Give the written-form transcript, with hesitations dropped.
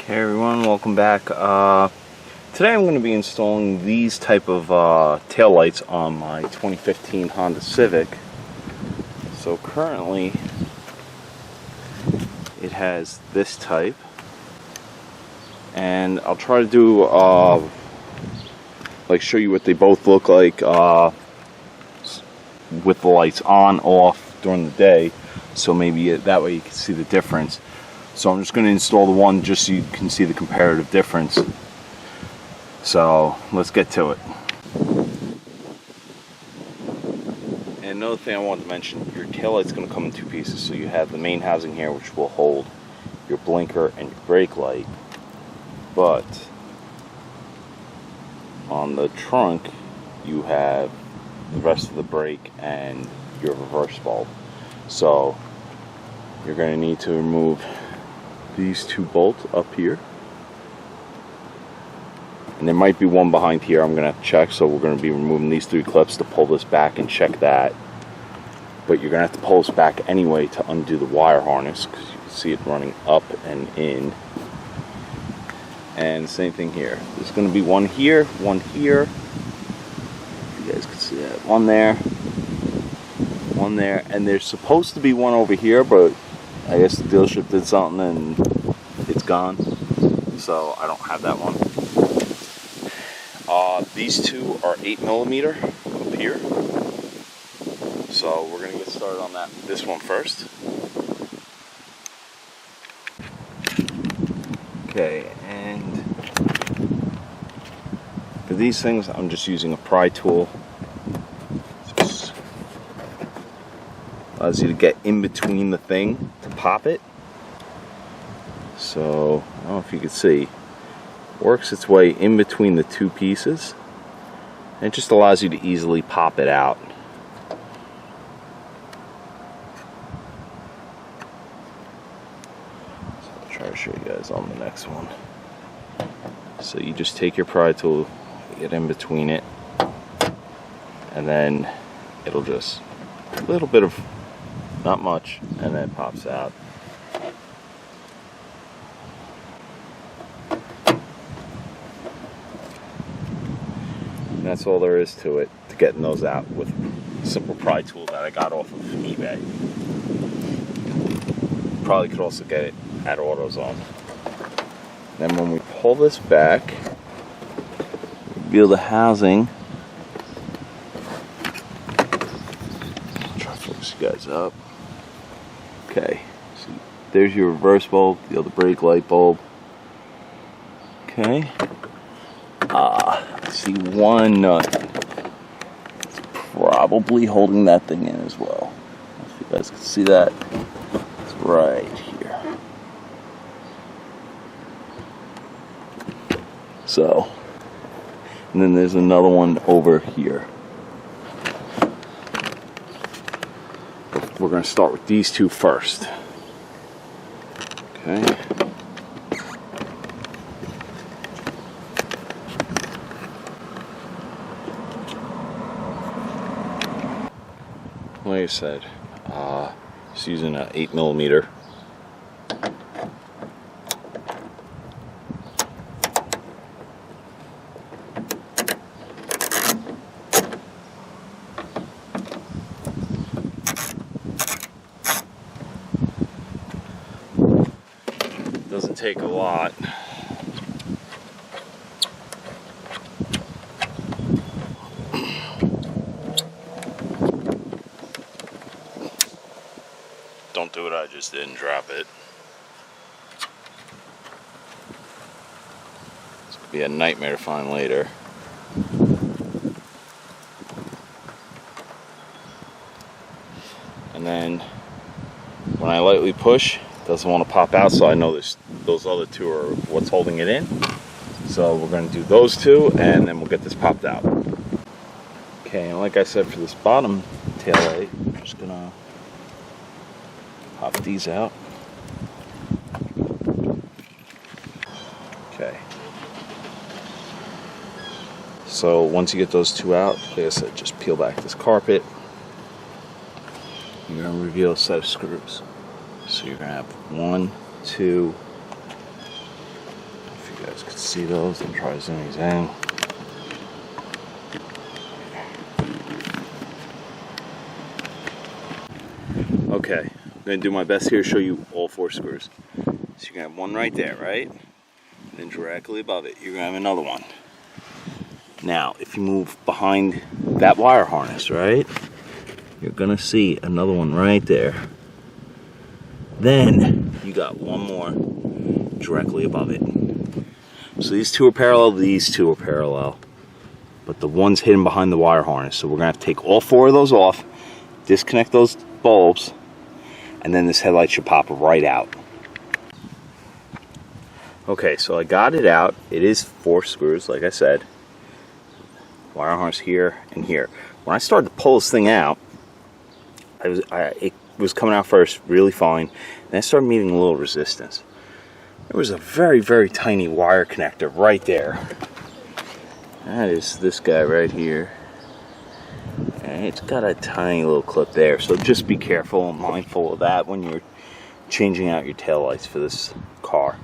Hey everyone, welcome back. Today I'm going to be installing these type of tail lights on my 2015 Honda Civic. So currently it has this type, and I'll try to do like show you what they both look like with the lights on, off during the day, so maybe that way you can see the difference. So I'm just going to install the one just so you can see the comparative difference. So let's get to it. And another thing I wanted to mention, your taillight's going to come in two pieces. So you have the main housing here, which will hold your blinker and your brake light. But on the trunk, you have the rest of the brake and your reverse bulb. So you're going to need to remove these two bolts up here, and there might be one behind here. I'm gonna have to check, so we're gonna be removing these three clips to pull this back and check that. But you're gonna have to pull this back anyway to undo the wire harness, because you can see it running up and in. And same thing here. There's gonna be one here, one here. You guys can see that. One there, and there's supposed to be one over here, but I guess the dealership did something and it's gone, so I don't have that one. These two are 8mm up here, so we're gonna get started on this one first. Okay, and for these things I'm just using a pry tool. Allows you to get in between the thing to pop it. So I don't know if you can see, works its way in between the two pieces, and it just allows you to easily pop it out. So I'll try to show you guys on the next one. So you just take your pry tool, get in between it, and then it'll just a little bit of, not much, and then it pops out. And that's all there is to it, to getting those out with a simple pry tool that I got off of eBay. Probably could also get it at AutoZone. Then when we pull this back, reveal the housing. I'll try to focus you guys up. Okay, so there's your reverse bulb, the other brake light bulb. Okay. I see one nut. It's probably holding that thing in as well. If you guys can see that, it's right here. So, and then there's another one over here. We're going to start with these two first. Okay. Like I said, just using an 8mm. Doesn't take a lot. Don't do what I just did and drop it. It's gonna be a nightmare to find later. And then when I lightly push, it doesn't want to pop out, so I know those other two are what's holding it in. So we're going to do those two, and then we'll get this popped out. Okay, and like I said, for this bottom tail light, I'm just gonna pop these out. Okay. So once you get those two out, like I said, just peel back this carpet. You're going to reveal a set of screws. So you're going to have 1, 2, see those and try to zoom these in. Okay, I'm going to do my best here to show you all 4 screws. So you're going to have one right there, right? And then directly above it, you're going to have another one. Now, if you move behind that wire harness, right? You're going to see another one right there. Then, you got one more directly above it. So these 2 are parallel, these 2 are parallel. But the one's hidden behind the wire harness. So we're going to have to take all 4 of those off, disconnect those bulbs, and then this headlight should pop right out. Okay, so I got it out. It is 4 screws, like I said. Wire harness here and here. When I started to pull this thing out, it was coming out first really fine, and I started meeting a little resistance. There was a very, very tiny wire connector right there. That is this guy right here. And it's got a tiny little clip there, so just be careful and mindful of that when you're changing out your taillights for this car.